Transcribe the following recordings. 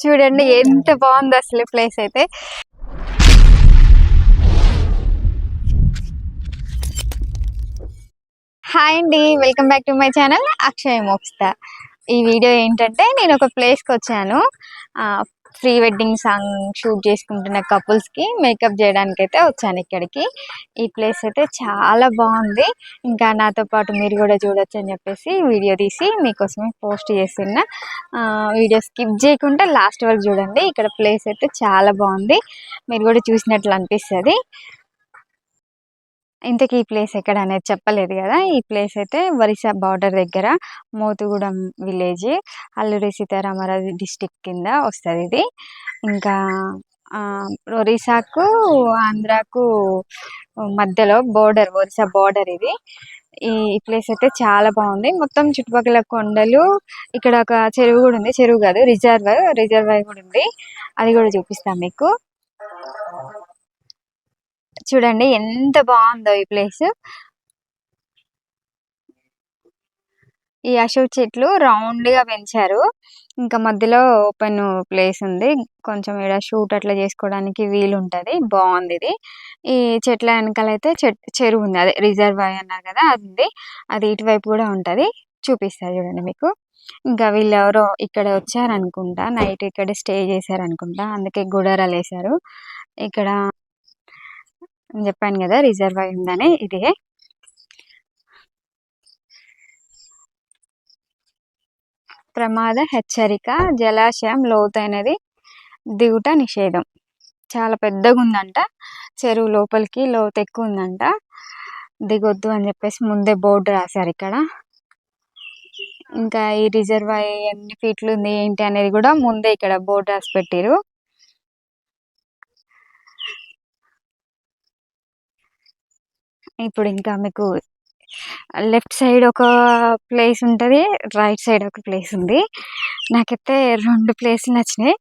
చూడండి ఎంత బాగుంది అసలు ప్లేస్ అయితే. హాయ్ అండి, welcome back to my channel Akshaya Mokshitha. ఈ వీడియో ఏంటంటే నేను ఒక ప్లేస్కి వచ్చాను. ప్రీ వెడ్డింగ్ సాంగ్ షూట్ చేసుకుంటున్న కపుల్స్కి మేకప్ చేయడానికి అయితే వచ్చాను ఇక్కడికి. ఈ ప్లేస్ అయితే చాలా బాగుంది. ఇంకా నాతో పాటు మీరు కూడా చూడొచ్చు అని చెప్పేసి వీడియో తీసి మీకోసమే పోస్ట్ చేస్తున్నా. వీడియో స్కిప్ చేయకుండా లాస్ట్ వరకు చూడండి. ఇక్కడ ప్లేస్ అయితే చాలా బాగుంది, మీరు కూడా చూసినట్లు అనిపిస్తుంది. ఇంతకీ ఈ ప్లేస్ ఎక్కడ అనేది చెప్పలేదు కదా. ఈ ప్లేస్ అయితే ఒరిస్సా బార్డర్ దగ్గర మోతుగూడెం విలేజ్, అల్లూరి సీతారామరాజు డిస్టిక్ కింద వస్తుంది ఇది. ఇంకా ఒరిస్సాకు ఆంధ్రాకు మధ్యలో బోర్డర్, ఒరిస్సా బోర్డర్ ఇది. ఈ ప్లేస్ అయితే చాలా బాగుంది. మొత్తం చుట్టుపక్కల కొండలు, ఇక్కడ ఒక చెరువు కూడా ఉంది. చెరువు కాదు, రిజర్వాయర్ కూడా ఉంది. అది కూడా చూపిస్తాను మీకు. చూడండి ఎంత బాగుందో ఈ ప్లేస్. ఈ అశోక్ చెట్లు రౌండ్ గా పెంచారు. ఇంకా మధ్యలో ఓపెన్ ప్లేస్ ఉంది, కొంచెం ఇక్కడ షూట్ అట్లా చేసుకోవడానికి వీలు ఉంటది. బాగుంది ఇది. ఈ చెట్ల వెనకాల అయితే చెరువు ఉంది, అదే రిజర్వాయర్ అన్నారు కదా, అది ఉంది. అది ఇటువైపు కూడా ఉంటది, చూపిస్తా చూడండి మీకు. ఇంకా వీళ్ళు ఎవరో ఇక్కడ వచ్చారనుకుంటా, నైట్ ఇక్కడ స్టే చేశారనుకుంటా, అందుకే గుడారాలు వేశారు ఇక్కడ. చెప్పాను కదా రిజర్వాయర్ ఉందని, ఇదే. ప్రమాద హెచ్చరిక, జలాశయం లోతైనది, దిగుట నిషేధం. చాలా పెద్దగా ఉందంట చెరువు, లోపలికి లోతు ఎక్కువ ఉందంట, దిగొద్దు అని చెప్పేసి ముందే బోర్డు రాశారు ఇక్కడ. ఇంకా ఈ రిజర్వాయర్ ఎన్ని ఫీట్లు ఉంది ఏంటి అనేది కూడా ముందే ఇక్కడ బోర్డు రాసి పెట్టారు. ఇప్పుడు ఇంకా మీకు లెఫ్ట్ సైడ్ ఒక ప్లేస్ ఉంటుంది, రైట్ సైడ్ ఒక ప్లేస్ ఉంది. నాకైతే రెండు ప్లేస్లు నచ్చినాయి.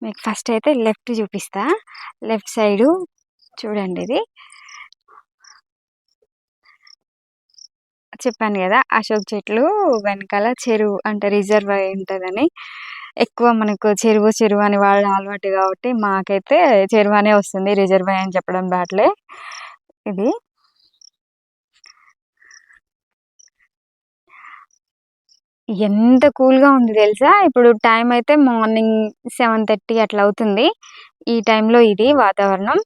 మీకు ఫస్ట్ అయితే లెఫ్ట్ చూపిస్తా. లెఫ్ట్ సైడు చూడండి, ఇది చెప్పాను కదా అశోక్ చెట్లు వెనకాల చెరువు అంటే రిజర్వాయర్ ఉంటుందని. ఎక్కువ మనకు చెరువు అని వాళ్ళ అలవాటు కాబట్టి మాకైతే చెరువు అనే వస్తుంది, రిజర్వాయర్ అని చెప్పడం బాట్లే. ఇది ఎంత కూల్గా ఉంది తెలుసా. ఇప్పుడు టైం అయితే మార్నింగ్ 7:30 అట్లా అవుతుంది. ఈ టైంలో ఇది వాతావరణం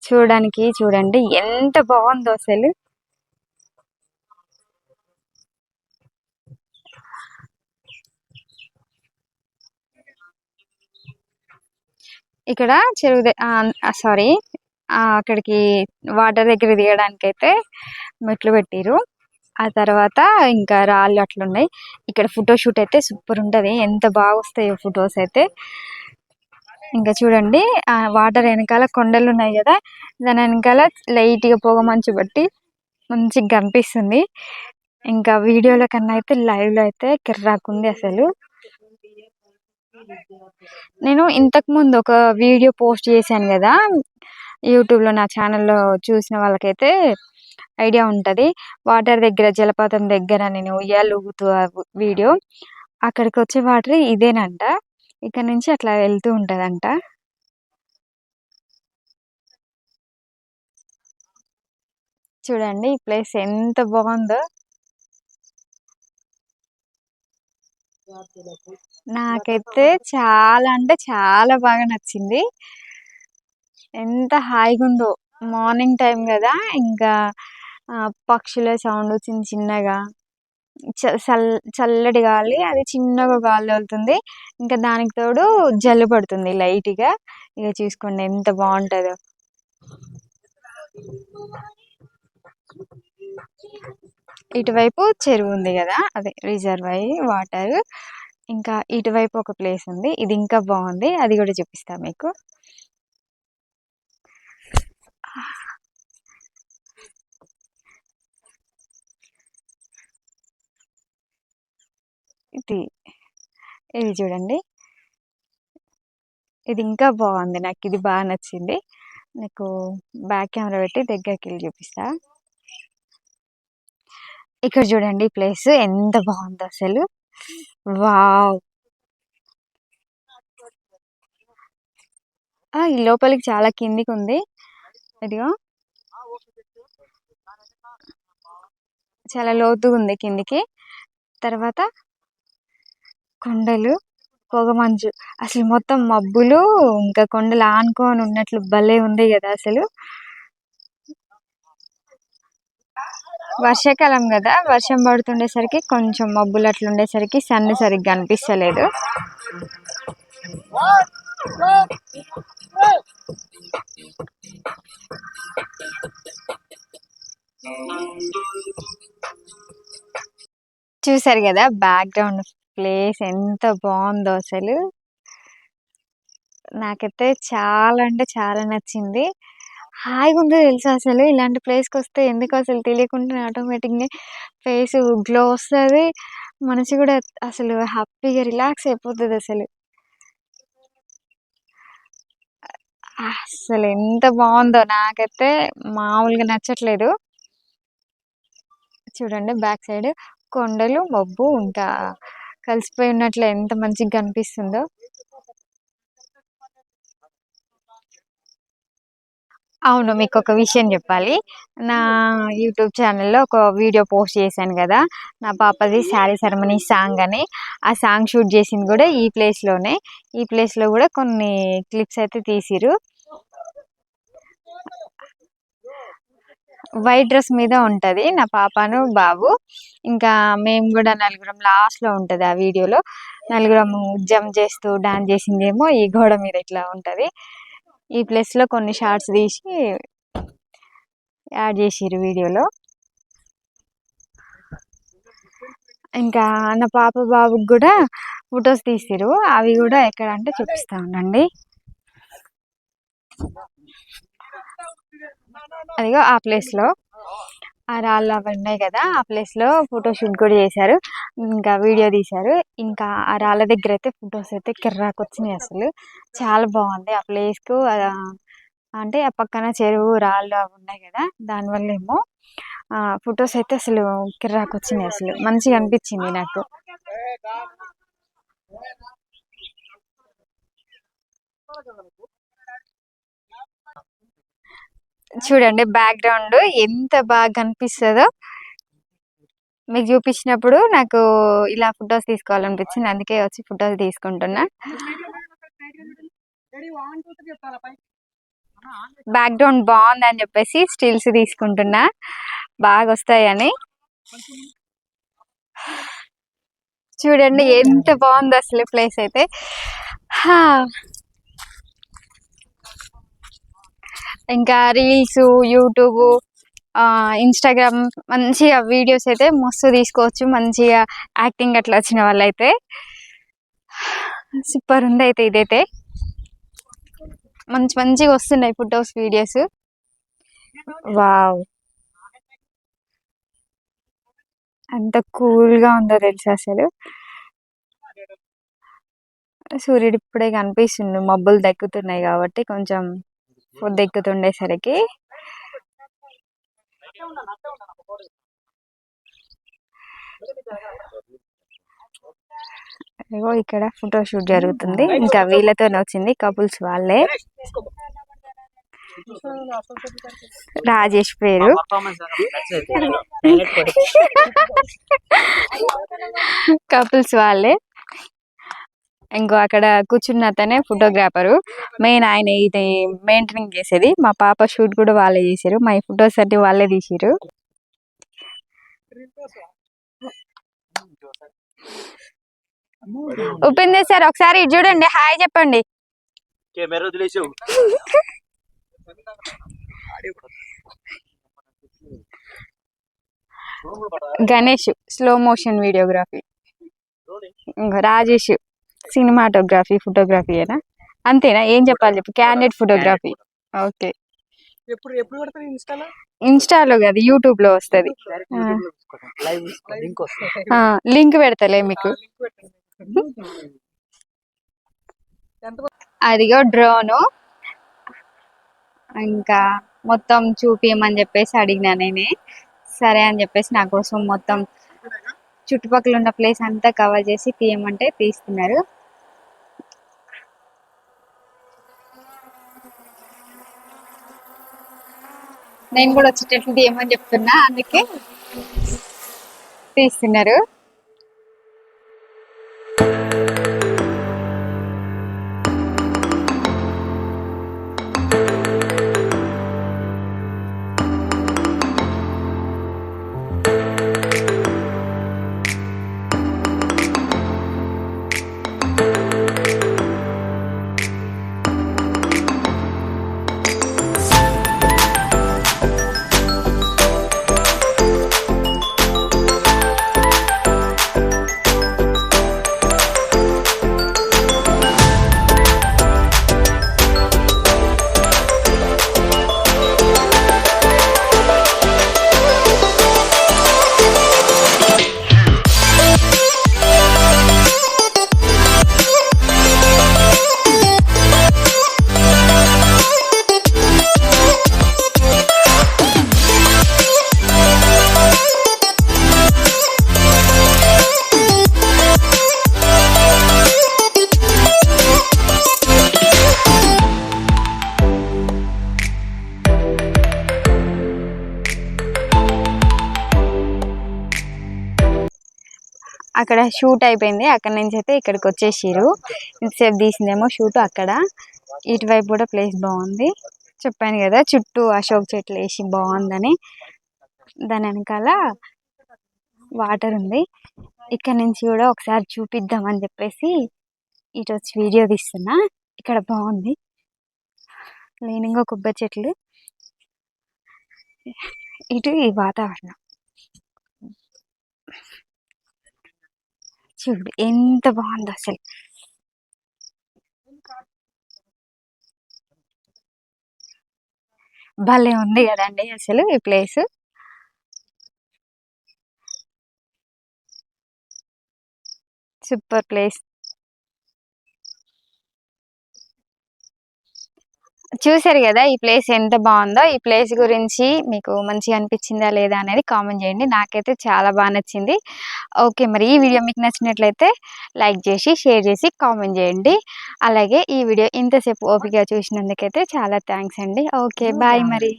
చూడడానికి. చూడండి ఎంత బాగుందో అసలు. ఇక్కడ చెరువు సారీ అక్కడికి వాటర్ దగ్గర దిగడానికి అయితే మెట్లు పెట్టిరు. ఆ తర్వాత ఇంకా రాళ్ళు అట్లున్నాయి. ఇక్కడ ఫోటోషూట్ అయితే సూపర్ ఉంటుంది, ఎంత బాగా వస్తాయో ఫొటోస్ అయితే. ఇంకా చూడండి ఆ వాటర్ వెనకాల కొండలు ఉన్నాయి కదా, దాని వెనకాల లైట్గా పొగ మంచు బట్టి మంచిగా కనిపిస్తుంది. ఇంకా వీడియోల కన్నా అయితే లైవ్లో అయితే కిర్రాకుంది అసలు. నేను ఇంతకు ముందు ఒక వీడియో పోస్ట్ చేశాను కదా యూట్యూబ్లో, నా ఛానల్లో చూసిన వాళ్ళకైతే ఐడియా ఉంటుంది. వాటర్ దగ్గర, జలపాతం దగ్గర నేను ఉయ్యాలు ఊగుతూ వీడియో. అక్కడికి వచ్చే వాటర్ ఇదేనంట, ఇక్కడ నుంచి అట్లా వెళ్తూ ఉంటుందంట. చూడండి ఈ ప్లేస్ ఎంత బాగుందో. నాకైతే చాలా అంటే చాలా బాగా నచ్చింది. ఎంత హాయిగా ఉందో. మార్నింగ్ టైం కదా, ఇంకా పక్షుల సౌండ్ చిన్న చిన్నగా, చల్లటి గాలి, అది చిన్నగా గాలి వెళ్తుంది. ఇంకా దానికి తోడు జల్లు పడుతుంది లైట్గా. ఇక చూసుకోండి ఎంత బాగుంటుందో. ఇటువైపు చెరువు ఉంది కదా, అదే రిజర్వాయర్ వాటర్. ఇంకా ఇటువైపు ఒక ప్లేస్ ఉంది, ఇది ఇంకా బాగుంది, అది కూడా చూపిస్తా మీకు. ఇది ఇది చూడండి, ఇది ఇంకా బాగుంది, నాకు ఇది బాగా నచ్చింది. నీకు బ్యాక్ కెమెరా పెట్టి దగ్గరికి వెళ్ళి చూపిస్తా. ఇక్కడ చూడండి ప్లేస్ ఎంత బాగుందో అసలు. వావ్, ఈ లోపలికి చాలా కిందికి ఉంది. ఇదిగో చాలా లోతుగా ఉంది కిందికి. తర్వాత కొండలు, పొగమంచు, అసలు మొత్తం మబ్బులు ఇంకా కొండలు ఆనుకొని ఉన్నట్లు భలే ఉంది కదా అసలు. వర్షాకాలం కదా, వర్షం పడుతుండేసరికి కొంచెం మబ్బులు అట్లా ఉండేసరికి సన్ సరిగ్గా అనిపిస్తలేదు. చూసారు కదా బ్యాక్గ్రౌండ్ ప్లేస్ ఎంత బాగుందో అసలు. నాకైతే చాలా అంటే చాలా నచ్చింది. హాయిగా ఉందో తెలుసా అసలు. ఇలాంటి ప్లేస్కి వస్తే ఎందుకు అసలు తెలియకుండా ఆటోమేటిక్గా ఫేస్ గ్లో వస్తుంది, మనసు కూడా అసలు హ్యాపీగా రిలాక్స్ అయిపోతుంది అసలు. అసలు ఎంత బాగుందో, నాకైతే మామూలుగా నచ్చట్లేదు. చూడండి బ్యాక్ సైడ్ కొండలు, మబ్బు ఇంకా కలిసిపోయి ఉన్నట్లు ఎంత మంచిగా కనిపిస్తుందో. అవును, మీకు ఒక విషయం చెప్పాలి. నా యూట్యూబ్ ఛానల్లో ఒక వీడియో పోస్ట్ చేశాను కదా, నా పాపది శారీ సెరమనీ సాంగ్ అని. ఆ సాంగ్ షూట్ చేసింది కూడా ఈ ప్లేస్లోనే. ఈ ప్లేస్లో కూడా కొన్ని క్లిప్స్ అయితే తీసిరు. వైట్ డ్రెస్ మీద ఉంటది నా పాపను బాబు, ఇంకా మేము కూడా నలుగురం లాస్ట్ లో ఉంటది ఆ వీడియోలో. నలుగురం జంప్ చేస్తూ డాన్స్ చేసిందేమో ఈ గోడ మీద ఇట్లా ఉంటది. ఈ ప్లేస్ లో కొన్ని షార్ట్స్ తీసి యాడ్ చేసిరు వీడియోలో. ఇంకా నా పాప బాబుకి కూడా ఫొటోస్ తీసిరు, అవి కూడా ఎక్కడ అంటే చూపిస్తా ఉండండి. అదిగో ఆ ప్లేస్ లో ఆ రాళ్ళు అవి ఉన్నాయి కదా, ఆ ప్లేస్ లో ఫోటోషూట్ కూడా చేశారు, ఇంకా వీడియో తీశారు. ఇంకా ఆ రాళ్ళ దగ్గర అయితే ఫొటోస్ అయితే కిర్రాకు వచ్చినాయి అసలు. చాలా బాగుంది ఆ ప్లేస్ కు. అంటే ఆ పక్కన చెరువు రాళ్ళు అవి ఉన్నాయి కదా, దానివల్ల ఏమో ఫొటోస్ అయితే అసలు కిర్రాకు వచ్చినాయి, అసలు మంచిగా అనిపించింది నాకు. చూడండి బ్యాక్గ్రౌండ్ ఎంత బాగా కనిపిస్తుందో. మీకు చూపించినప్పుడు నాకు ఇలా ఫొటోస్ తీసుకోవాలనిపించింది, అందుకే వచ్చి ఫొటోస్ తీసుకుంటున్నా. బ్యాక్గ్రౌండ్ బాగుంది అని చెప్పేసి స్టిల్స్ తీసుకుంటున్నా, బాగా వస్తాయని. చూడండి ఎంత బాగుంది అసలు ప్లేస్ అయితే. ఇంకా రీల్స్, యూట్యూబ్, ఇన్స్టాగ్రామ్ మంచిగా వీడియోస్ అయితే మస్తు తీసుకోవచ్చు. మంచిగా యాక్టింగ్ అట్లా వచ్చిన వాళ్ళైతే సూపర్ ఉంది. అయితే ఇదైతే మంచిగా వస్తున్నాయి ఫొటోస్, వీడియోస్. వావ్, అంత కూల్ గా ఉందో తెలుసా అసలు. సూర్యుడు ఇప్పుడే కనిపిస్తుంది, మబ్బులు దక్కుతున్నాయి కాబట్టి కొంచెం దక్కుతుండేసరికి. ఇగో ఇక్కడ ఫోటోషూట్ జరుగుతుంది, ఇంకా వీళ్ళతోనే వచ్చింది కపుల్స్ వాళ్ళే. రాజేష్ పేరు. కపుల్స్ వాళ్ళే. ఇంకో అక్కడ కూర్చున్న అతనే ఫోటోగ్రాఫరు, మెయిన్ ఆయన ఇది మెయింటైన్ చేసేది. మా పాప షూట్ కూడా వాళ్ళే చేసారు, మా ఫొటోస్ అన్ని వాళ్ళే తీసిరు. ఉపేందర్ సార్ ఒకసారి చూడండి, హాయ్ చెప్పండి. Ganesh slow motion videography, Rajesh cinematography, photography అయినా అంతేనా, ఏం చెప్పాలి చెప్పు. Candidate photography. ఓకే, ఇన్స్టాలో కాదు యూట్యూబ్ లో వస్తుంది. లింక్ పెడతలే మీకు. అదిగో డ్రోను, ఇంకా మొత్తం చూపియమని చెప్పేసి అడిగినా నేనే. సరే అని చెప్పేసి నా కోసం మొత్తం చుట్టుపక్కల ఉన్న ప్లేస్ అంతా కవర్ చేసి తీయమంటే తీస్తున్నారు. నేను కూడా వచ్చేటట్లు తీయమని చెప్తున్నా, అందుకే తీస్తున్నారు. అక్కడ షూట్ అయిపోయింది, అక్కడ నుంచి అయితే ఇక్కడికి వచ్చేసిరు. ఇంతసేపు తీసిందేమో షూట్ అక్కడ. ఇటువైపు కూడా ప్లేస్ బాగుంది, చెప్పాను కదా చుట్టూ అశోక్ చెట్లు వేసి బాగుందని. దాని వెనకాల వాటర్ ఉంది. ఇక్కడ నుంచి కూడా ఒకసారి చూపిద్దామని చెప్పేసి ఇటు వచ్చి వీడియో తీస్తున్నా. ఇక్కడ బాగుంది, లైనింగ్ కొబ్బరి చెట్లు, ఇటు ఈ వాతావరణం చూడు ఎంత బాగుందో అసలు. భలే ఉంది కదండి అసలు ఈ ప్లేస్. Super place. చూసారు కదా ఈ ప్లేస్ ఎంత బాగుందో. ఈ ప్లేస్ గురించి మీకు మంచిగా అనిపించిందా లేదా అనేది కామెంట్ చేయండి. నాకైతే చాలా బాగా నచ్చింది. ఓకే, మరి ఈ వీడియో మీకు నచ్చినట్లయితే లైక్ చేసి షేర్ చేసి కామెంట్ చేయండి. అలాగే ఈ వీడియో ఇంతసేపు ఓపికగా చూసినందుకైతే చాలా థ్యాంక్స్ అండి. ఓకే, బాయ్ మరి.